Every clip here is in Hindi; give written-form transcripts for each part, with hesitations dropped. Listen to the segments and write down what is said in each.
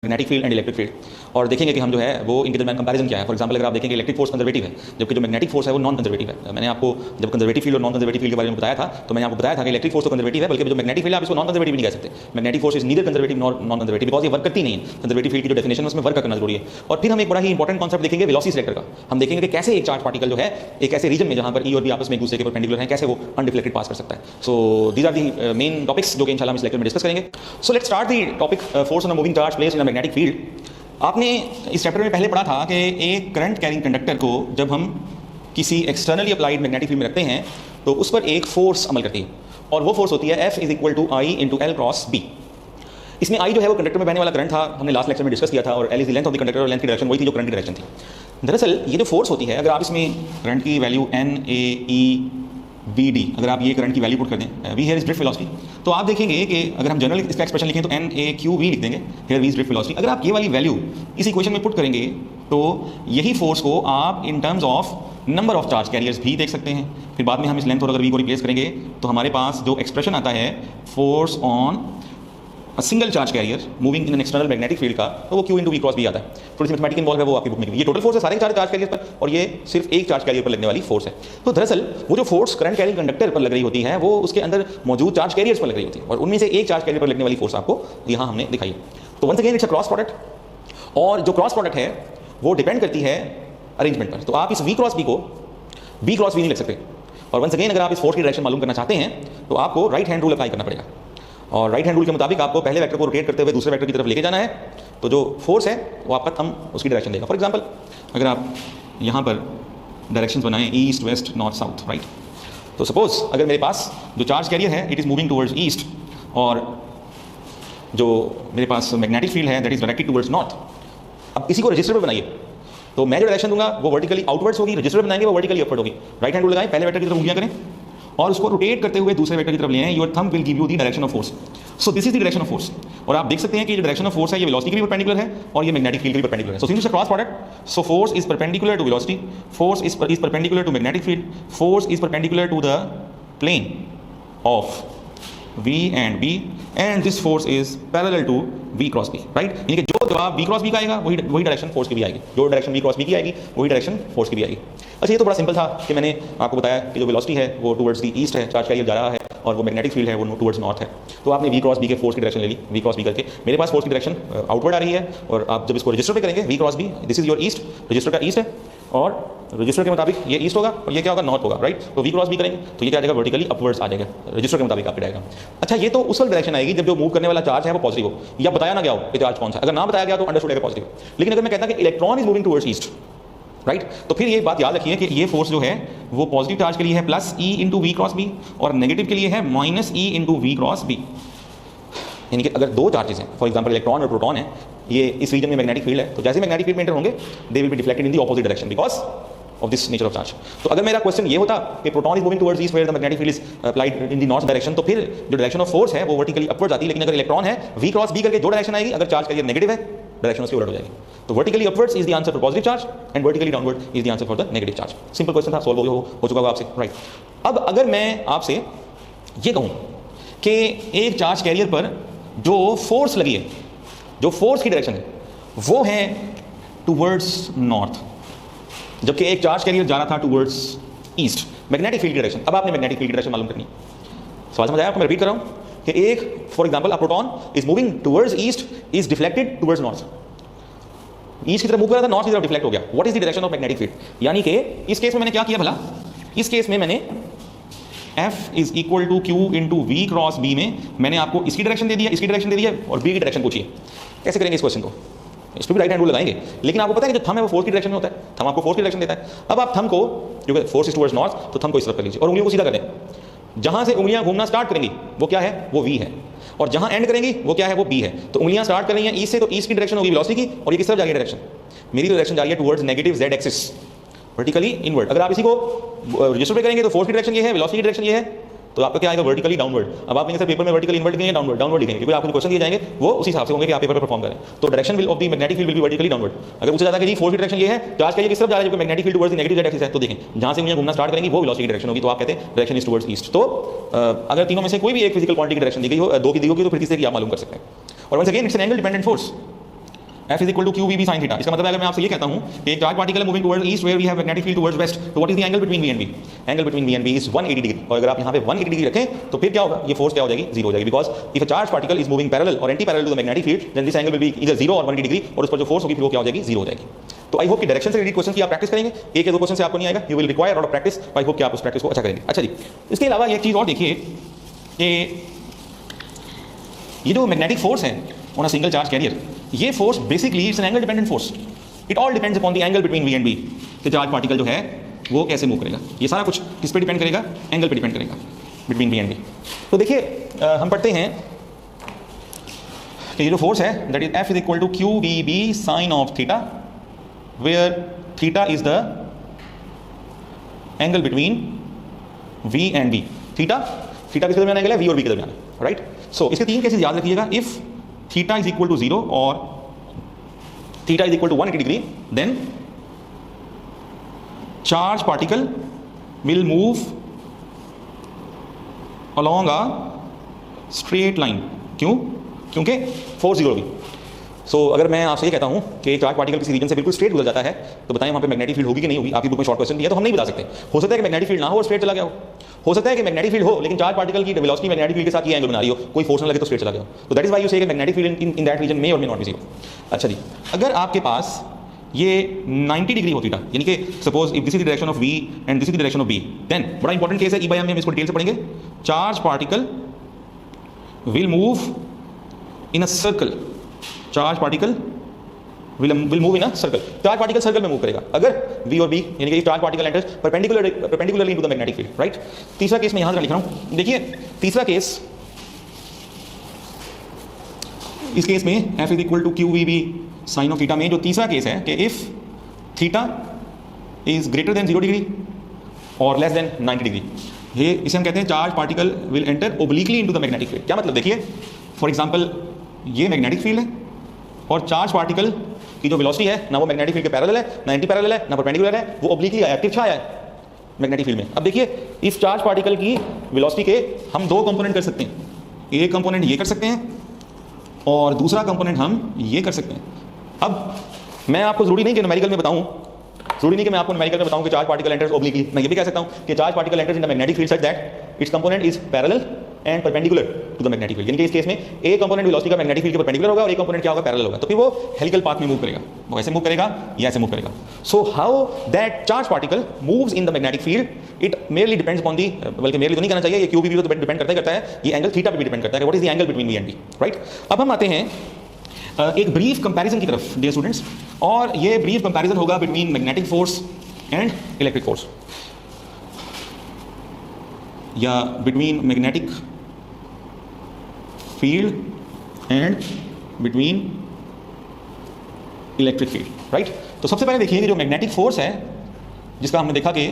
Magnetic field and electric field और देखेंगे कि हम जो है वो इनके दरमियान कंपैरिजन क्या है। फॉर एग्जांपल अगर आप देखेंगे इलेक्ट्रिक फोर्स कंजर्वेटिव है जबकि जो मैग्नेटिक फोर्स है वो नॉन कंजर्वेटिव है। मैंने आपको जब कंजर्वेटिव फील्ड और नॉन कंजर्वेटिव फील्ड के बारे में बताया था तो मैंने आपको बताया था कि इलेक्ट्रिक फोर्स तो कंजर्वेटिव है, बल्कि जो मैग्नेटिक फील्ड है आप इसको नॉन कंजर्वेटिव नहीं कह सकते। Magnetic force is neither conservative nor non conservative because ये वर्क करती नहीं है। कंजर्वेटिव फील्ड की जो डेफिनेशन है उसमें वर्क करना जरूरी है। और फिर हम एक बड़ा ही इंपॉर्टेंट कॉन्सेप्ट देखेंगे वेलोसिटी सेक्टर का। हम देखेंगे कि कैसे एक चार्ज पार्टिकल जो है एक ऐसे रीजन में जहां पर ई और बी आपस में एक दूसरे के परपेंडिकुलर हैं कैसे वो अनडिफ्लेक्टेड पास कर सकता है। So these are the main topics जो कि इंशाल्लाह हम इस लेक्चर में डिस्कस करेंगे। So let's start the topic force on a moving charge placed in a magnetic field. आपने इस चैप्टर में पहले पढ़ा था कि एक करंट कैरिंग कंडक्टर को जब हम किसी एक्सटर्नली अप्लाइड मैग्नेटिक फील्ड में रखते हैं तो उस पर एक फोर्स अमल करती है और वो फोर्स होती है F is equal to I into L cross B. इसमें आई जो है वो कंडक्टर में बहने वाला करंट था, हमने लास्ट लेक्चर में डिस्कस किया था, और L is the length of the conductor और लेंथ की डायरेक्शन वही थी जो करंट की डायरेक्शन थी। दरअसल ये जो फोर्स होती है अगर आप इसमें करंट की value n A e v d अगर आप ये करंट की वैल्यू पुट कर दें, v here is drift velocity, तो आप देखेंगे कि अगर हम जनरल इसका एक्सप्रेशन लिखें तो एन ए क्यू वी लिख देंगे, here v is drift velocity. अगर आप ये वाली वैल्यू इस इक्वेशन में पुट करेंगे तो यही फोर्स को आप in terms of number of charge carriers भी देख सकते हैं। फिर बाद में हम इस लेंथ और अगर वी को रिप्लेस करेंगे तो हमारे पास जो एक्सप्रेशन आता है force on a single charge career moving in an external magnetic field का, तो वो क्यू इंटू वी क्रॉस भी आता है। थोड़ी सी मैथमेटिक इन्वॉल्व है वो आपकी बुक में। ये टोटल फोर्स है सारे चार्ज कैरियर पर और ये सिर्फ एक चार्ज कैरियर पर लगने वाली फोर्स है। तो दरअसल वो जो फोर्स करंट कैरिंग कंडक्टर पर लग रही होती है वो उसके अंदर मौजूद चार्ज कैरियर्स पर लग रही होती है और उनमें से एक चार्ज कैरियर पर लगने वाली फोर्स आपको यहाँ हमने दिखाई है। तो once again it's a cross product और जो क्रॉस प्रोडक्ट है वो डिपेंड करती है अरेंजमेंट पर। तो आप इस वी क्रॉस बी को बी क्रॉस बी नहीं लग सकते। और वंस अगेन अगर आप इस फोर्स की डायरेक्शन मालूम करना चाहते हैं तो आपको राइट हैंड रूल अप्लाई करना पड़ेगा और राइट हैंड रूल के मुताबिक आपको पहले वेक्टर को रोटेट करते हुए दूसरे वेक्टर की तरफ लेके जाना है। तो जो फोर्स है वो आपका थंब उसकी डायरेक्शन देगा। फॉर एग्जांपल अगर आप यहाँ पर डायरेक्शंस बनाएं east west north south right, तो सपोज अगर मेरे पास जो चार्ज कैरियर है it is moving towards east और जो मेरे पास मैग्नेटिक फील्ड है that is directed towards north. अब इसी को रजिस्टर पर बनाइए तो मैं जो डायरेक्शन दूंगा वो वर्टिकली आउटवर्ड्स होगी, रजिस्टर बनाएंगे वो वर्टिकली अपवर्ड होगी। राइट हैंड रूल लगाएं, पहले वेक्टर की तरफ उंगलियां करें और उसको रोटेट करते हुए दूसरे वेक्टर की तरफ ले आएं। Your thumb will give you the direction of force. So this is the direction of force. और आप देख सकते हैं कि जो डायरेक्शन ऑफ फोर्स है ये वेलोसिटी के भी परपेंडिकुलर है और ये मैग्नेटिक फील्ड के भी परपेंडिकुलर है। So since it's a cross product so force is perpendicular to velocity, force is perpendicular to magnetic field, force is perpendicular to the plane of V and B and this force is parallel to V cross B right. यानी कि जो जवाब V क्रॉस B का आएगा वही डायरेक्शन फोर्स की भी आएगी, जो डायरेक्शन V क्रॉस B की आएगी वही डायरेक्शन फोर्स की भी आएगी। अच्छा ये तो बड़ा सिंपल था कि मैंने आपको बताया कि जो वेलोसिटी है वो टुवर्ड्स द ईस्ट है, चार्ज कैरियर जा रहा है, और वो मैग्नेटिक फील्ड है वो टुवर्ड्स नॉर्थ है। तो आपने V क्रॉस B के फोर्स की डायरेक्शन ले ली, V क्रॉस B करके मेरे पास फोर्स की डायरेक्शन आउटवर्ड आ रही है और आप जब इसको रजिस्टर पे करेंगे V cross B this is your east, register का ईस्ट है और रजिस्टर के मुताबिक ये ईस्ट होगा और ये क्या होगा नॉर्थ होगा राइट। तो वी क्रॉस भी करेंगे तो ये क्या आ जाएगा वर्टिकली अपवर्ड्स आ जाएगा रजिस्टर के मुताबिक आपके डायग्राम। अच्छा ये तो उस वाली डायरेक्शन आएगी जब जो मूव करने वाला चार्ज है वो पॉजिटिव हो या बताया ना गया हो कि चार्ज कौन सा। अगर ना बताया गया तो अंडरस्टूड है पॉजिटिव। लेकिन अगर मैं कहता कि electron is moving towards east right, तो फिर ये बात याद रखिए कि ये फोर्स जो है वो पॉजिटिव चार्ज के लिए है plus e into v cross B और नेगेटिव के लिए है minus e into v cross B. यानी कि अगर दो चार्जेस हैं फॉर एग्जांपल इलेक्ट्रॉन और प्रोटॉन है, ये इस रीजन में मैग्नेटिक फील्ड है, तो जैसे मैग्नेटिक फील्ड में एंटर होंगे they will be deflected in the opposite direction because of this nature of charge. तो अगर मेरा क्वेश्चन ये होता कि proton is moving towards east where the magnetic field is applied in the north direction, तो फिर जो डायरेक्शन ऑफ फोर्स है वो वर्टिकली अपवर्ड आती है। लेकिन अगर इलेक्ट्रॉन है वी क्रॉस बी करके जो डायरेक्शन आएगी, अगर चार्ज कैरियर नेगेटिव है डायरेक्शन उसकी उलट हो जाएगी। तो vertically upwards is the answer for positive charge and vertically downward is the answer for the negative charge. Simple question था, सॉल्व हो चुका होगा आपसे राइट। अब अगर मैं आपसे ये कहूँ कि एक चार्ज कैरियर पर जो फोर्स लगी है, जो फोर्स की डायरेक्शन है वो है टुवर्ड्स नॉर्थ, जबकि एक चार्ज कैरियर जा रहा था टुवर्ड्स ईस्ट मैग्नेटिक फील्ड की डायरेक्शन। अब आपने मैग्नेटिक फील्ड की डायरेक्शन मालूम करनी है। सवाल समझ आया आपको? मैं रिपीट कर रहा हूं कि एक for example a proton is moving towards east is deflected towards north, east की तरफ मूव कर रहा था नॉर्थ की तरफ डिफ्लेक्ट हो गया। What is the direction of magnetic field? यानी कि इस केस में मैंने क्या किया भला, इस केस में मैंने F is equal to q into v cross B में मैंने आपको इसकी डायरेक्शन दे दिया, इसकी डायरेक्शन दे दिया और बी की डायरेक्शन पूछिए। कैसे करेंगे इस क्वेश्चन को? इस पर भी राइट हैंड रूल लगाएंगे, लेकिन आपको पता है कि जो थंब है वो फोर्स की डायरेक्शन में होता है, थंब आपको फोर्स की डायरेक्शन देता है। अब आप थंब को, क्योंकि फोर्स इज टुवर्ड्स नॉर्थ, तो थंब को इस तरफ कर लीजिए और उंगलियों को सीधा कर दें। जहां से उंगलियां घूमना स्टार्ट करेंगी वो क्या है, वो V है, और जहां एंड करेंगी वो क्या है, वो B है। तो उंगलियां स्टार्ट कर रही हैं ईस्ट से, तो ईस्ट की डायरेक्शन होगी वेलोसिटी की और ये किस तरफ जा रही है डायरेक्शन, मेरी डायरेक्शन जा रही है towards negative Z axis vertically inward. अगर आप इसी को रजिस्टर पे करेंगे तो फोर्स की डायरेक्शन ये है, वेलोसिटी की डायरेक्शन ये है, तो आपका क्या आएगा वर्टिकली डाउनवर्ड। अब आप सर पेपर में वर्टिकली इनवर्ड लिखेंगे डाउनवर्ड डाउनवर्ड लिखेंगे, क्योंकि आपको क्वेश्चन दिए जाएंगे वो उस हिसाब से होंगे कि आप पेपर पर परफॉर्म करें। तो direction will of the magnetic field will be vertically downward. अगर पूछा जाता है कि जी फोर्स की डायरेक्शन ये है, चार्ज का ये किस तरफ जा रहा है, जो magnetic field towards negative Z axis है, तो देखें जहां से उंगलियां घूमना स्टार्ट करेंगी वो वेलोसिटी की डायरेक्शन होगी, तो आप कहते हैं डायरेक्शन इज टुवर्ड्स ईस्ट। तो अगर तीनों में से कोई भी एक फिजिकल क्वांटिटी की डायरेक्शन दी गई हो, दो की दी होगी, तो फिर तीसरे की आप मालूम कर सकते हैं। और once again it's an angle dependent force. F is equal to QVB sin theta। इसका मतलब अगर मैं आपसे ये कहता हूँ कि एक चार्ज पार्टिकल है moving towards east where we have magnetic field towards west, तो what is the angle between V and B? Angle between V and B is 180 degree. और अगर आप यहाँ पे 180 डिग्री रखें तो फिर क्या होगा, ये फोर्स क्या हो जाएगी, जीरो हो जाएगी। Because if a charge particle is moving parallel और anti parallel to the magnetic field then this angle will be इधर जीरो और 180 डिग्री, और उस पर जो फोर्स होगी फिर वो क्या हो जाएगी, जीरो हो जाएगी। तो आई होप कि डायरेक्शन से रिलेटेड क्वेश्चन की आप प्रैक्टिस करेंगे, एक या दो क्वेश्चन से आपको नहीं आएगा, you will require lot of practice. I hope कि आप उस प्रैक्टिस को अच्छा करेंगे। अच्छा जी, इसके अलावा एक चीज़ और देखिए कि ये जो मैग्नेटिक फोर्स है on a single charge carrier, ये force basically it's an angle dependent force. It all depends upon the angle between V and B कि चार्ज पार्टिकल जो है वो कैसे मूव करेगा। ये सारा कुछ किस पे डिपेंड करेगा, एंगल पे डिपेंड करेगा बिटवीन V एंड B। तो देखिए हम पढ़ते हैं कि ये जो फोर्स है that is F is equal to QVB sine of theta, where theta is the angle between V and B। Theta किसके दरमियान एंगल है, V और B के दरमियान, राइट। सो इसके तीन केसेस याद रखिएगा। If theta is equal to 0 और theta is equal to 180 degree then charge particle will move along a straight line. क्यों? क्योंकि फोर्स जीरो होगी। सो अगर मैं आपसे ये कहता हूं कि चार्ज पार्टिकल किसी रीजन से बिल्कुल स्ट्रेट गुजर जाता है तो बताएं वहां पे मैग्नेटिक फील्ड होगी कि नहीं होगी। आपकी बुक में शॉर्ट क्वेश्चन दिया तो हम नहीं बता सकते। हो सकता है कि मैग्नेटिक फील्ड ना हो और स्ट्रेट चला गया हो सकता है कि मैग्नेटिक फील्ड हो लेकिन चार्ज पार्टिकल की वेलोसिटी मैग्नेटिक फील्ड के साथ ये एंगल बना रही हो, कोई फोर्स ना लगे तो स्ट्रेट चला गया हो। तो that is why you say कि magnetic field in that region may और मे नॉट बी जीरो। अच्छा जी, अगर आपके पास ये 90 डिग्री होती था, यानी कि suppose if this is the direction of V and this is the direction of B, then बड़ा इंपॉर्टेंट केस है ई बाय एम में, हम इसको डिटेल से पढ़ेंगे। Charge particle will move in a circle, charge particle will move in a circle. Charge particle circle में मूव करेगा अगर V और B यानी कि charge particle enters perpendicularly into the magnetic field, right. तीसरा केस मैं यहां लिख रहा हूं, देखिए तीसरा केस, इस केस में F is equal to QVB sine of theta में जो तीसरा केस है कि if theta is greater than 0 degree और लेस देन 90 डिग्री, ये इसे हम कहते हैं charge particle will enter obliquely into the magnetic field. क्या मतलब, देखिए फॉर एग्जांपल ये मैग्नेटिक फील्ड है और चार्ज पार्टिकल की जो वेलोसिटी है ना वो मैग्नेटिक फील्ड के पैरेलल है, ना एंटी पैरेलल है, ना परपेंडिकुलर है, वो ओब्लिकली आया, तिरछा आया है मैग्नेटिक फील्ड में। अब देखिए इस चार्ज पार्टिकल की वेलोसिटी के हम दो कंपोनेंट कर सकते हैं, एक कंपोनेंट ये कर सकते हैं और दूसरा कंपोनेंट हम ये कर सकते हैं। अब मैं आपको जरूरी नहीं कि न्यूमेरिकल में बताऊं, जरूरी नहीं कि मैं आपको न्यूमेरिकल में बताऊं कि चार्ज पार्टिकल एंटर्स ओब्लिकली, मैं ये भी कह सकता हूं कि charge particle enters in the magnetic field such that its component is parallel and perpendicular to the magnetic field. यानी कि इस केस में एक कंपोनेंट वेलोसिटी का मैग्नेटिक फील्ड के परपेंडिकुलर होगा और एक कंपोनेंट क्या होगा, पैरेलल होगा। तो फिर वो हेलिकल पाथ में मूव करेगा, वो ऐसे मूव करेगा या ऐसे मूव करेगा। So how that charge particle moves in the magnetic field it merely depends upon the, बल्कि मेयरली तो नहीं कहना चाहिए, ये QVB पे डिपेंड करता है, ये एंगल थीटा पे भी डिपेंड करता है, what is the angle between V and B, right. अब हम आते हैं एक ब्रीफ कंपैरिजन की तरफ डियर स्टूडेंट्स, और ये ब्रीफ कंपैरिजन होगा between magnetic force and electric force, या between magnetic field and between electric field, right. तो सबसे पहले देखिए जो मैग्नेटिक फोर्स है जिसका हमने देखा कि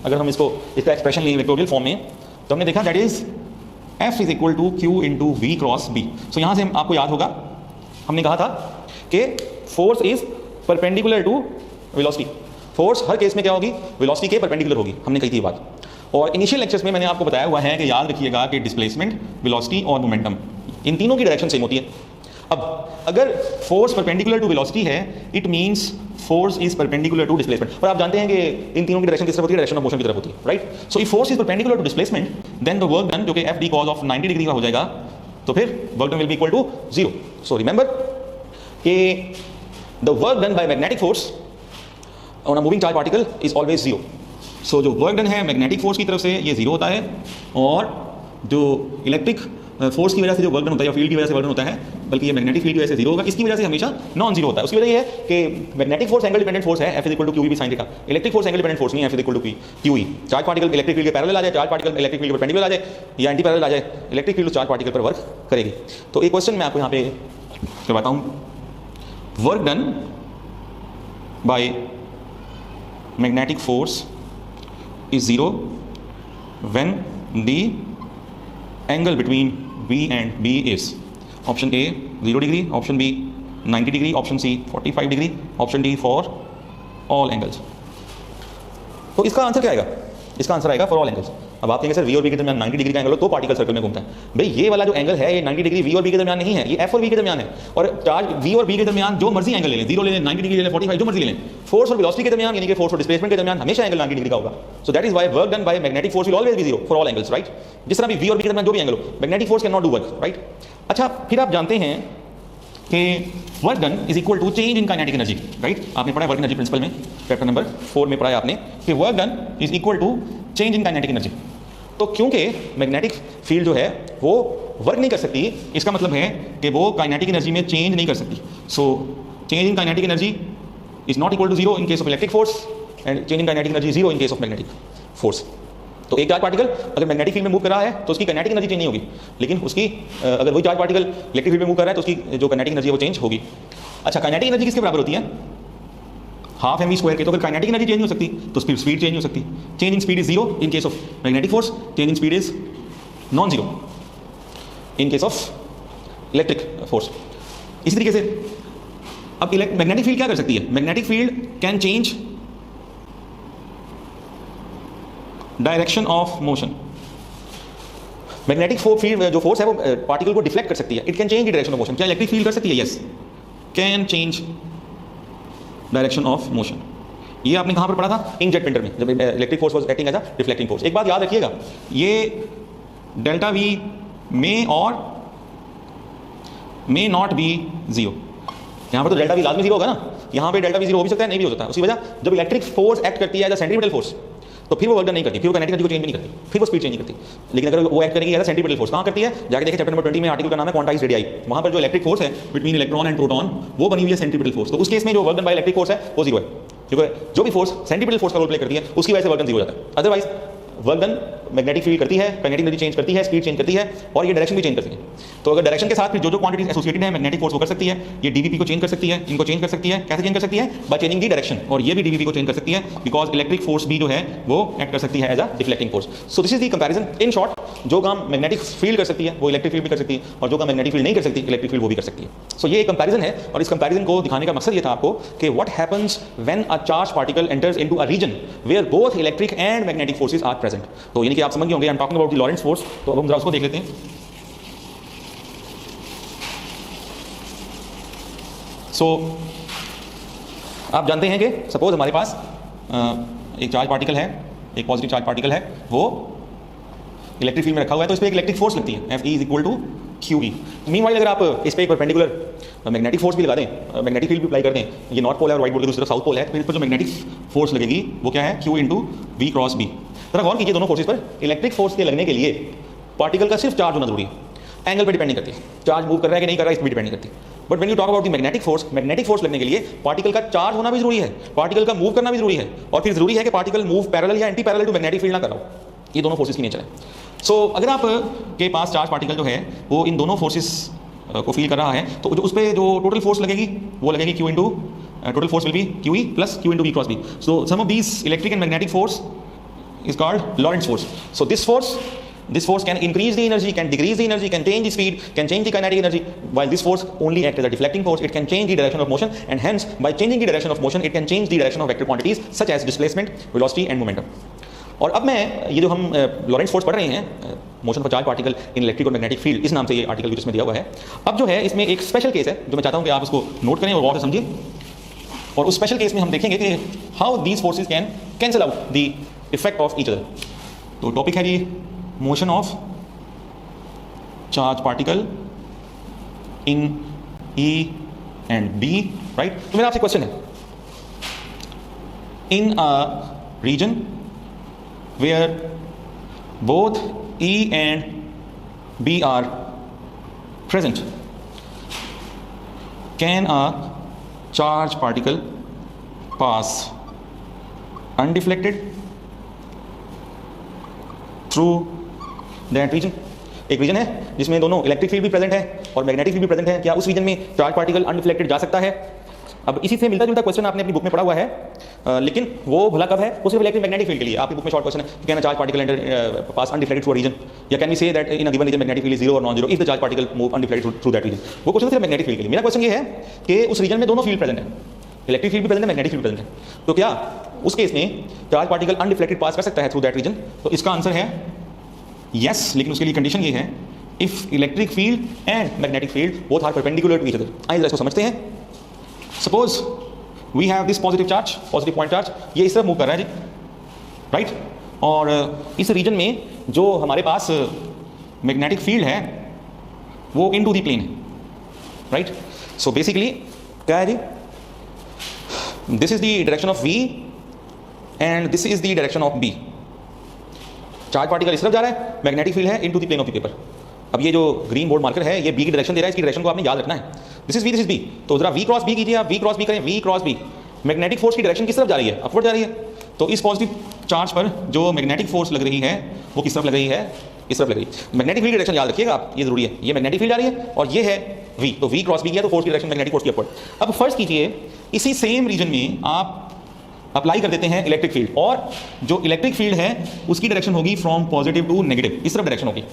अगर हम इसका एक्सप्रेशन लें वेक्टोरियल फॉर्म में तो हमने देखा that is F is equal to Q into V cross B। So यहाँ से आपको याद होगा हमने कहा था कि force is perpendicular to velocity. Force हर केस में क्या होगी, वेलोसिटी के परपेंडिकुलर होगी, हमने कही थी बात। और इनिशियल लेक्चर्स में मैंने आपको बताया हुआ है कि याद रखिएगा कि डिस्प्लेसमेंट, वेलोसिटी और मोमेंटम इन तीनों की डायरेक्शन सेम होती है। अब अगर फोर्स परपेंडिकुलर टू वेलोसिटी है it means force is perpendicular to displacement, और आप जानते हैं कि इन तीनों की डायरेक्शन किस तरफ होती है, डायरेक्शन ऑफ मोशन की तरफ होती है, right. So if force is perpendicular to displacement then the work done जो कि F d cos of 90 degree का हो जाएगा, तो फिर work done will be equal to 0। So remember कि the work done by magnetic force on a moving charge particle is always 0। So जो वर्क डन है मैग्नेटिक फोर्स की तरफ से ये 0 होता है, और जो इलेक्ट्रिक फोर्स की वजह से जो वर्क डन होता है या फील्ड की वजह से वर्क डन होता है, बल्कि ये मैग्नेटिक फील्ड की वजह से 0 होगा, इसकी वजह से हमेशा नॉन 0 होता है। उसकी वजह ये है कि magnetic force angle dependent force है, F is equal to QVB sin theta. Electric force angle dependent force नहीं है, F is equal to QE। Charge particle electric field के पैरेलल आ जाए, चार्ज पार्टिकल इलेक्ट्रिक फील्ड के परपेंडिकुलर आ जाए या एंटी पैरेलल आ जाए, इलेक्ट्रिक फील्ड चार्ज पार्टिकल पर वर्क करेगी। तो एक क्वेश्चन मैं आपको यहाँ पे करवाता हूँ, work done by magnetic force is 0 when the angle between V and B is option A 0 degree, option B 90 degree, option C 45 degree, option D for all angles। तो इसका आंसर क्या आएगा, इसका आंसर आएगा फॉर ऑल एंगल्स। अब आप कहेंगे सर वी और बी के दरमियान 90 डिग्री का एंगल हो तो पार्टिकल सर्कल में घूमता है। भाई ये वाला जो एंगल है ये 90 डिग्री वी और बी के दरमियान नहीं है, ये एफ और बी के दरमियान है। और चार्ज वी और बी के दरमियान जो मर्जी एंगल ले लें, 0 ले लें, 90 डिग्री ले लें, 45 जो मर्जी ले लें, फोर्स और वेलोसिटी के दरमियान यानी कि फोर्स और डिस्प्लेसमेंट के दरमियान हमेशा एंगल 90 डिग्री का होगा। So that is why work done by magnetic force will always be 0 for all angles, right. जिस तरह भी वी और बी के दरमियान जो भी एंगल हो, magnetic force can not do work, right. अच्छा, फिर आप जानते हैं कि work done is equal to change in kinetic energy, right. आपने पढ़ा वर्क एनर्जी प्रिंसिपल में, चैप्टर नंबर 4 में पढ़ा है आपने कि work done is equal to change in kinetic energy. तो क्योंकि मैग्नेटिक फील्ड जो है वो वर्क नहीं कर सकती, इसका मतलब है कि वो काइनेटिक एनर्जी में चेंज नहीं कर सकती। So change in kinetic energy is not equal to 0 in case of electric force and change in kinetic energy 0 in case of magnetic force. तो एक चार्ज पार्टिकल अगर मैग्नेटिक फील्ड में मूव कर रहा है तो उसकी काइनेटिक एनर्जी चेंज नहीं होगी, लेकिन उसकी अगर वही चार्ज पार्टिकल इलेक्ट्रिक फील्ड में मूव कर रहा है तो उसकी जो काइनेटिक एनर्जी है वो चेंज होगी। अच्छा, काइनेटिक एनर्जी किसके बराबर होती है? हाफ एम वी स्क्वायर के। तो अगर काइनेटिक एनर्जी चेंज हो सकती तो स्पीड चेंज हो सकती। Change in speed is 0 in case of magnetic force, change in speed is non 0 in case of electric force. इसी तरीके से अब मैग्नेटिक फील्ड क्या कर सकती है? Magnetic field can change direction of motion. Magnetic field जो फोर्स है वो पार्टिकल को डिफ्लेक्ट कर सकती है, it can change the direction of motion. क्या इलेक्ट्रिक फील्ड कर सकती है? Yes, can change direction of motion. ये आपने कहां पर पढ़ा था? इंकजेट प्रिंटर में, जब electric force was acting as a deflecting force. एक बात याद रखिएगा, ये डेल्टा वी मे और मे नॉट बी 0। यहां पर तो डेल्टा वी लाजमी 0 होगा ना, यहां पे डेल्टा वी 0 हो भी सकता है, नहीं भी हो सकता है। उसी वजह जब इलेक्ट्रिक फोर्स एक्ट करती है एज अ सेंट्रीपिटल फोर्स तो फिर वो वर्क नहीं करती, फिर वो काइनेटिक एनर्जी को चेंज नहीं करती, फिर वो स्पीड चेंज नहीं करती। लेकिन अगर वो एक्ट करेगी एज अ सेंट्रीपिटल फोर्स, कहां करती है? जाके देखिए चैप्टर नंबर 20 में, आर्टिकल का नाम है क्वांटाइज्ड रेडियाई। वहां पर जो इलेक्ट्रिक फोर्स है बिटवीन इलेक्ट्रॉन एंड प्रोटॉन वो बनी हुई है सेंट्रीपिटल फोर्स। तो उस केस में जो work done by electric force है वो 0 है, क्योंकि जो भी फोर्स सेंट्रीपिटल फोर्स का रोल प्ले करती है उसकी वजह से वर्क डन 0 हो जाता है। Otherwise work done magnetic field करती है, काइनेटिक एनर्जी चेंज करती है, स्पीड चेंज करती है और ये डायरेक्शन भी चेंज करती है। तो अगर डायरेक्शन के साथ फिर जो क्वांटिटीज एसोसिएटेड है मैग्नेटिक फोर्स वो कर सकती है। ये डीवीपी को चेंज कर सकती है, इनको चेंज कर सकती है। कैसे चेंज कर सकती है? By changing the direction. और ये भी डीवीपी को चेंज कर सकती है बिकॉज इलेक्ट्रिक फोर्स भी जो है वो एक्ट कर सकती है as a deflecting force. So this is the comparison. In short, जो काम मैग्नेटिक फील्ड कर सकती है वो इलेक्ट्रिक फील्ड भी कर सकती है, और जो काम मैग्नेटिक फील्ड नहीं कर सकती इलेक्ट्रिक फील्ड वो भी कर सकती है। सो ये एक कंपैरिजन है, और इस कंपैरिजन को दिखाने का मकसद ये था आपको कि what happens when a charge particle enters into a region where both electric and magnetic forces are present. तो यानी कि आप समझ गए होंगे, I am talking about the Lorentz force. तो अब हम जरा उसको देख लेते हैं। सो आप जानते हैं कि सपोज हमारे पास एक चार्ज पार्टिकल है, एक पॉजिटिव चार्ज पार्टिकल है, वो इलेक्ट्रिक फील्ड में रखा हुआ है, तो इस पर एक इलेक्ट्रिक फोर्स लगती है, Fe is equal to QE। Meanwhile अगर आप इस पर एक परपेंडिकुलर मैग्नेटिक फोर्स भी लगा दें, मैग्नेटिक फील्ड भी अप्लाई कर दें, ये नॉर्थ पोल है और व्हाइट बोर्ड की दूसरी तरफ साउथ पोल है, तो फिर इस पर जो मैग्नेटिक फोर्स लगेगी वो क्या है? Q into V cross B। जरा गौर कीजिए, दोनों फोर्सेस पर इलेक्ट्रिक फोर्स के लगने के लिए पार्टिकल का सिर्फ चार्ज होना जरूरी है, एंगल पर डिपेंड नहीं करती, चार्ज मूव कर रहा है कि नहीं कर रहा है इस पर डिपेंड नहीं करती। But when you talk about the magnetic force लगने के लिए पार्टिकल का चार्ज होना भी जरूरी है, पार्टिकल का मूव करना भी जरूरी है, और फिर जरूरी है कि पार्टिकल मूव पैरेलल या anti parallel to magnetic field ना कर रहा हो। ये दोनों फोर्सेस की नेचर है। सो अगर आप के पास चार्ज पार्टिकल जो है वो इन दोनों फोर्सेस को फील कर रहा है, तो जो उस पर जो टोटल फोर्स लगेगी वो लगेगी Q into total force will be QE plus Q into V cross B। So sum of these electric and magnetic force is called Lorentz force. So this force can increase the energy, can decrease the energy, can change the speed, can change the kinetic energy, while this force only acts as a deflecting force. It can change the direction of motion, and hence by changing the direction of motion it can change the direction of vector quantities such as displacement, velocity and momentum. और अब मैं ये जो हम लॉरेंट्ज फोर्स पढ़ रहे हैं, motion for charge particle in electric और मैग्नेटिक फील्ड, इस नाम से ये आर्टिकल जिसमें दिया हुआ है। अब जो है इसमें एक स्पेशल केस है जो मैं चाहता हूँ कि आप उसको नोट करें और गौर से समझिए, और उस स्पेशल केस में हम देखेंगे कि how these forces can cancel out the effect of each other. तो टॉपिक है जी motion of charge particle in E and B, right. तो मेरा आपसे क्वेश्चन है, in a region where both E and B are present, can a charge particle pass undeflected through that region. एक रीजन है जिसमें दोनों इलेक्ट्रिक फील्ड भी प्रेजेंट है और मैग्नेटिक फील्ड भी प्रेजेंट है, क्या उस रीजन में चार्ज पार्टिकल अनडिफ्लेक्टेड जा सकता है? अब इसी से मिलता जुलता क्वेश्चन आपने अपनी बुक में पढ़ा हुआ है, लेकिन वो भला कब है? वो सिर्फ इलेक्ट्रिक मैग्नेटिक फील्ड के लिए। आपकी बुक में शॉर्ट क्वेश्चन है, can a charge particle enter pass undeflected through a region, या can we say that in a given region magnetic field is 0 और non 0 if the charge particle move undeflected through that region. वो क्वेश्चन सिर्फ मैग्नेटिक फील्ड के लिए। मेरा क्वेश्चन ये है कि उस रीजन में दोनों फील्ड प्रेजेंट है, इलेक्ट्रिक फील्ड भी प्रेजेंट है, मैग्नेटिक फील्ड प्रेजेंट है। तो क्या उस केस में चार्ज पार्टिकल अनडिफ्लेक्टेड पास कर सकता है थ्रू दैट रीजन? तो इसका आंसर है यस, लेकिन उसके लिए कंडीशन ये है if electric field and magnetic field both are perpendicular to each other. आइए इसको समझते हैं। Suppose we have this positive charge, positive point charge, ये इस तरफ मूव कर रहा है जी, राइट? और इस रीजन में जो हमारे पास मैग्नेटिक फील्ड है वो इन टू दी प्लेन है, राइट? सो बेसिकली क्या है जी, this is the direction of V and this is the direction of B। Charge particle इस तरफ जा रहा है, मैग्नेटिक फील्ड है into the plane of the paper. अब ये जो ग्रीन बोर्ड मार्कर है ये B की डायरेक्शन दे रहा है, इसकी डायरेक्शन को आपने याद रखना है। This is V, this is B। तो जरा V क्रॉस B कीजिए, आप V क्रॉस B करें, V cross B। Magnetic force की डायरेक्शन किस तरफ जा रही है? अपवर्ड जा रही है। तो इस पॉजिटिव चार्ज पर जो मैग्नेटिक फोर्स लग रही है वो किस तरफ लग रही है? इस तरफ लग रही है। मैग्नेटिक फील्ड की डायरेक्शन याद रखिएगा आप, ये जरूरी है। ये मैग्नेटिक फील्ड आ रही है और ये है V, तो V क्रॉस B किया तो फोर्स की डायरेक्शन मैग्नेटिक फोर्स की अपवर्ड। अब फर्स्ट कीजिए इसी सेम रीजन में आप अप्लाई कर देते हैं इलेक्ट्रिक फील्ड, और जो इलेक्ट्रिक फील्ड है उसकी डायरेक्शन होगी फ्रॉम पॉजिटिव टू नेगेटिव, इस तरफ डायरेक्शन होगी।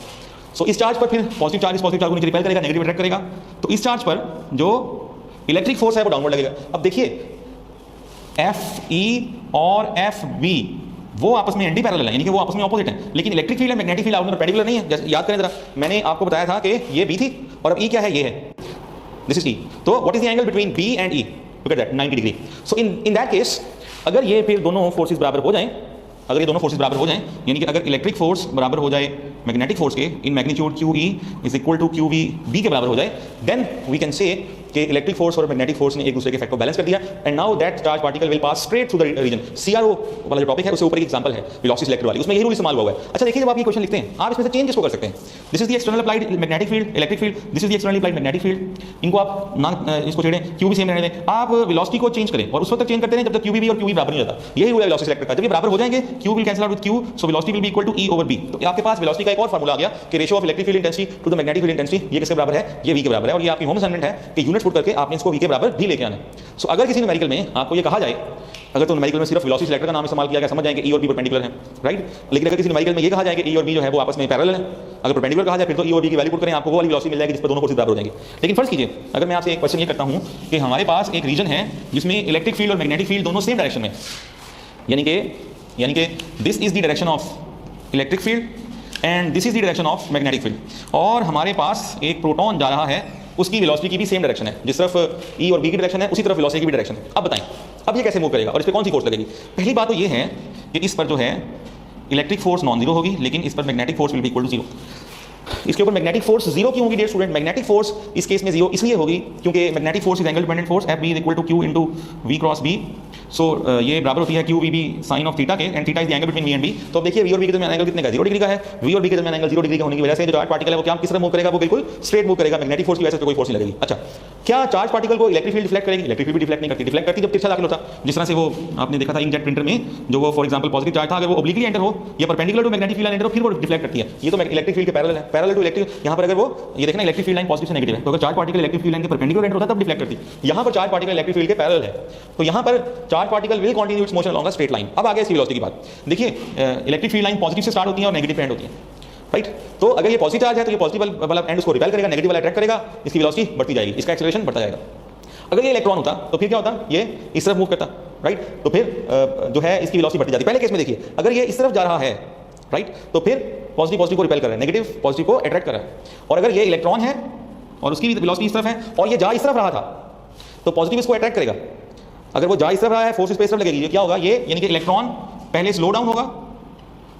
सो इस चार्ज पर फिर पॉजिटिव चार्ज इस पॉजिटिव चार्ज को नीचे रिपेल करेगा, नेगेटिव अट्रैक्ट करेगा। तो इस चार्ज पर जो इलेक्ट्रिक फोर्स है वो डाउनवर्ड लगेगा। अब देखिए FE और FB वो आपस में एंटी पैरेलल है, यानी कि वो आपस में ऑपोजिट है, लेकिन इलेक्ट्रिक फील्ड और मैग्नेटिक फील्ड आपस में परपेंडिकुलर नहीं है। जैसे याद करें जरा, मैंने आपको बताया था कि ये B थी और अब E क्या है? ये है, दिस इज E। तो what is the angle between B and E? Look at that, 90 degree. So in that case अगर ये फिर दोनों फोर्सेस बराबर हो जाएं, अगर ये दोनों फोर्सेस बराबर हो जाएं, यानी कि अगर इलेक्ट्रिक फोर्स बराबर हो जाए मैग्नेटिक फोर्स के in magnitude QE is equal to QVB के बराबर हो जाए, देन वी कैन से कि इलेक्ट्रिक फोर्स और मैग्नेटिक फोर्स ने एक दूसरे के इफेक्ट को बैलेंस कर दिया and now that charge particle will pass straight through the region. CRO वाला जो टॉपिक है उससे ऊपर एक एग्जांपल है वेलोसिटी सिलेक्टर वाली, उसमें यही रूल इस्तेमाल हुआ है। अच्छा देखिए, जब आप ये क्वेश्चन लिखते हैं आप इसमें से चेंज किसको कर सकते हैं? This is the external applied magnetic field, electric field, this is the externally applied magnetic field. इनको आप ना इसको छेड़ें, Q भी सेम रहने दें, आप वेलोसिटी को चेंज करें और उस वक्त तक चेंज करते हैं जब तक QVB और QE बराबर नहीं होता। यही रूल है वेलोसिटी सिलेक्टर का। जब ये बराबर हो जाएंगे Q will cancel out with Q, so velocity will be equal to E over B। तो आपके पास वेलोसिटी का एक और फार्मूला आ गया कि ratio of electric field intensity to the magnetic field intensity ये किसके बराबर है? ये V के बराबर है। और ये आपकी होम असाइनमेंट है कि यूनिट पुट करके आपने इसको V के बराबर भी लेके आना है। सो अगर किसी न्यूमेरिकल में आपको ये कहा जाए, अगर तो न्यूमेरिकल में सिर्फ वेलोसिटी सिलेक्टर का नाम इस्तेमाल किया गया, समझ जाएंगे E और B परपेंडिकुलर है, राइट? लेकिन अगर किसी न्यूमेरिकल में ये कहा जाए कि E और B जो है वो आपस में पैरेलल है, अगर परपेंडिकुलर कहा जाए फिर तो E और B की वैल्यू पुट करें, आपको वो वाली वेलोसिटी मिल जाएगी जिस पर दोनों फोर्सेस बराबर हो जाएंगे। लेकिन फर्स्ट कीजिए, अगर मैं आपसे एक क्वेश्चन ये करता हूं कि हमारे पास एक रीजन है जिसमें इलेक्ट्रिक फील्ड और मैग्नेटिक फील्ड दोनों सेम डायरेक्शन में, यानी कि this is the direction of electric field and this is the direction of magnetic field, और हमारे पास एक प्रोटॉन जा रहा है, उसकी वेलोसिटी की भी सेम डायरेक्शन है, जिस तरफ E और B की डायरेक्शन है उसी तरफ वेलोसिटी की भी डायरेक्शन है। अब बताएं अब ये कैसे मूव करेगा और इस पर कौन सी फोर्स लगेगी? पहली बात तो ये है कि इस पर जो है इलेक्ट्रिक फोर्स नॉन जीरो होगी, लेकिन इस पर magnetic force will be equal to zero. इसके ऊपर मैग्नेटिक फोर्स जीरो क्यों होगी डियर स्टूडेंट? मैग्नेटिक फोर्स इस केस में जीरो इसलिए होगी क्योंकि magnetic force is angle dependent force, FB is equal to Q into V cross B। So ये बराबर होती है QVB साइन ऑफ थीटा के, and theta is the angle between V and B। तो अब देखिए V और B के दरमियान एंगल कितने का? 0 डिग्री का है। V और B के दरमियान एंगल 0 डिग्री का होने की वजह से जो चार्ज पार्टिकल है वो क्या किस तरह मूव करेगा? वो बिल्कुल स्ट्रेट मूव करेगा, मैग्नेटिक फोर्स की वजह से कोई फोर्स नहीं लगेगी। अच्छा, क्या चार्ज पार्टिकल को इलेक्ट्रिक फील्ड डिफ्लेक्ट करेगी? इलेक्ट्रिक फील्ड भी डिफ्लेक्ट नहीं करती, डिफ्लेक्ट करती जब तिरछा दाखिल होता, जिस तरह से वो आपने देखा था इंकजेट प्रिंटर में, जो वो फॉर एग्जांपल पॉजिटिव चार्ज था, अगर वो ऑब्लिकली एंटर हो या perpendicular to magnetic field enter हो फिर वो डिफ्लेक्ट करती है। ये तो इलेक्ट्रिक फील्ड के पैरेलल है, पैरेलल टू इलेक्ट्रिक। यहाँ पर अगर वो ये देखना इलेक्ट्रिक फील्ड लाइन पॉजिटिव से नेगेटिव है, तो अगर charge particle electric field line के परपेंडिकुलर एंटर होता है तब डिफ्लेक्ट करती है। यहाँ पर चार्ज पार्टिकल इलेक्ट्रिक फील्ड के पैरेलल है, तो यहाँ पर charge particle will continue its motion along a straight line. अब आगे इसकी वेलोसिटी की बात देखिए, इलेक्ट्रिक फील्ड लाइन पॉजिटिव से स्टार्ट होती है और नेगेटिव पे एंड होती है, राइट? तो अगर ये पॉजिटिव चार्ज है तो ये पॉजिटिव वाला एंड उसको रिपेल करेगा, नेगेटिव वाला अट्रैक्ट करेगा, इसकी वेलोसिटी बढ़ती जाएगी, इसका एक्सेलरेशन बढ़ता जाएगा। अगर ये इलेक्ट्रॉन होता तो फिर क्या होता? ये इस तरफ मूव करता, राइट? तो फिर जो है इसकी वेलोसिटी बढ़ती जाती। पहले केस में देखिए, अगर ये इस तरफ जा रहा है, राइट, तो फिर पॉजिटिव पॉजिटिव को रिपेल कर रहा है, नेगेटिव पॉजिटिव को अट्रैक्ट कर रहा है। और अगर ये इलेक्ट्रॉन है और उसकी वेलोसिटी इस तरफ है और ये जा इस तरफ रहा था, तो पॉजिटिव इसको अट्रैक्ट करेगा। अगर वो जा इस तरफ रहा है, फोर्स इस पे इस तरफ लगेगी, ये क्या होगा? ये यानी कि इलेक्ट्रॉन पहले स्लो डाउन होगा,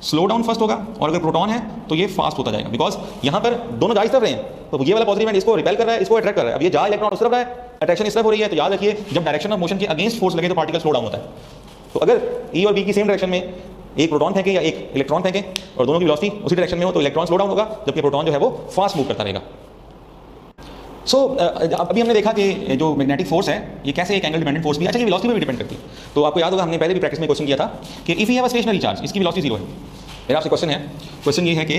स्लो डाउन फर्स्ट होगा, और अगर प्रोटॉन है तो ये फास्ट होता जाएगा, बिकॉज यहाँ पर दोनों जा इस तरफ रहे हैं, तो ये वाला पॉजिटिव एंड इसको रिपेल कर रहा है, इसको अट्रैक्ट कर रहा है। अब ये जा इलेक्ट्रॉन उस तरफ रहा है, अट्रैक्शन इस तरफ हो रही है, तो याद रखिए जब डायरेक्शन ऑफ मोशन के अगेंस्ट फोर्स लगे तो पार्टिकल स्लो डाउन होता है। तो अगर E और B की सेम डायरेक्शन में एक प्रोटॉन फेंके या एक इलेक्ट्रॉन फेंके और दोनों की वेलोसिटी उसी डायरेक्शन में हो, तो इलेक्ट्रॉन स्लो डाउन होगा, जबकि प्रोटॉन जो है वो फास्ट मूव करता रहेगा। सो अभी हमने देखा कि जो मैग्नेटिक फोर्स है ये कैसे एक एंगल डिपेंडेंट फोर्स भी, अच्छा ये वेलोसिटी पर भी डिपेंड करती है। तो आपको याद होगा हमने पहले भी प्रैक्टिस में क्वेश्चन किया था कि if you have a stationary charge, इसकी वेलोसिटी 0 है। मेरा आपसे क्वेश्चन है, क्वेश्चन ये है कि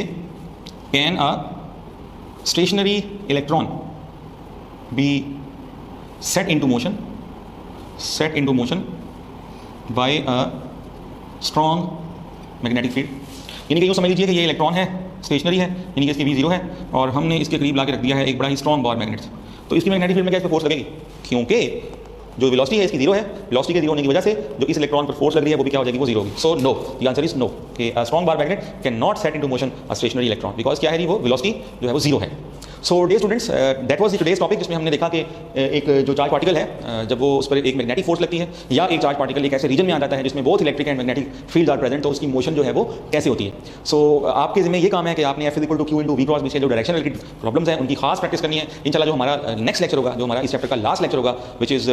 can a stationary electron be set into motion by a strong magnetic field. यानी कि यूँ समझ लीजिए कि ये इलेक्ट्रॉन है, स्टेशनरी है, यानी कि इसकी V 0 है, और हमने इसके करीब ला के रख दिया है एक बड़ा ही स्ट्रॉन्ग बार मैग्नेट। तो इसकी मैग्नेटिक फील्ड में क्या इस पर फोर्स लगेगी? क्योंकि जो वेलोसिटी है इसकी जीरो है, वेलोसिटी के जीरो होने की वजह से जो इस इलेक्ट्रॉन पर फोर्स लग रही है वो भी क्या हो जाएगी, वो जीरो होगी। So no, the answer is no कि strong bar magnet can not set into motion a stationary electron, because क्या है वो वेलोसिटी जो है वो जीरो है। So dear students, that was the today's topic, जिसमें हमने देखा कि एक जो चार्ज पार्टिकल है जब वो उस पर एक मैग्नेटिक फोर्स लगती है या एक चार्ज पार्टिकल एक ऐसे रीजन में आ जाता है जिसमें both electric and magnetic field are present, तो उसकी मोशन जो है वो कैसे होती है। सो आपके जिम्मे ये काम है कि आपने F = Q × V cross B से जो डायरेक्शन रिलेटेड प्रॉब्लम्स हैं उनकी खास प्रैक्टिस करनी है। इंशाल्लाह जो हमारा नेक्स्ट लेक्चर होगा, जो हमारा इस चैप्टर का लास्ट लेक्चर होगा, विच इज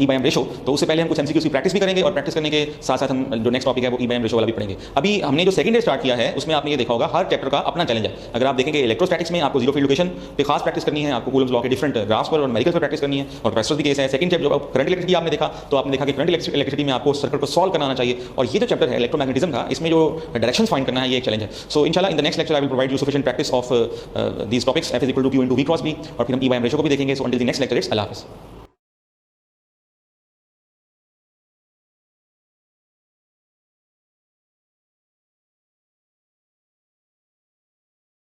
E/M रेशो, तो उससे पहले हम कुछ MCQs की प्रैक्टिस भी करेंगे और प्रैक्टिस करने के साथ साथ हम जो नेक्स्ट टॉपिक है वो E/M रेशो वाला भी पढ़ेंगे। अभी हमने जो सेकंड डे स्टार्ट किया है उसमें आपने ये देखा होगा हर चैप्टर का अपना चैलेंज है। अगर आप देखेंगे इलेक्ट्रोस्टैटिक्स में आपको जीरो फील्ड लोकेशन पे खास प्रैक्टिस करनी है, आपको कूलम्स लॉ के डिफरेंट ग्राफ्स पर और न्यूमेरिकल्स पर प्रैक्टिस करनी है, और कैपेसिटर्स भी केस है। सेकंड चैप्टर जो करंट इलेक्ट्रिसिटी आपने देखा तो आपने देखा कि करंट इलेक्ट्रिसिटी में आपको सर्किट को सॉल्व करना आना चाहिए, और ये जो चैप्टर है इलेक्ट्रोमैग्नेटिज्म का, इसमें जो डायरेक्शंस फाइंड करना है ये एक चैलेंज है। सो इंशाल्लाह in the next lecture I will provide you sufficient practice of these topics F = Q × V cross B, और फिर हम E/M रेशो को भी देखेंगे। So until the next lecture, it's अल्लाह हाफ़िज़।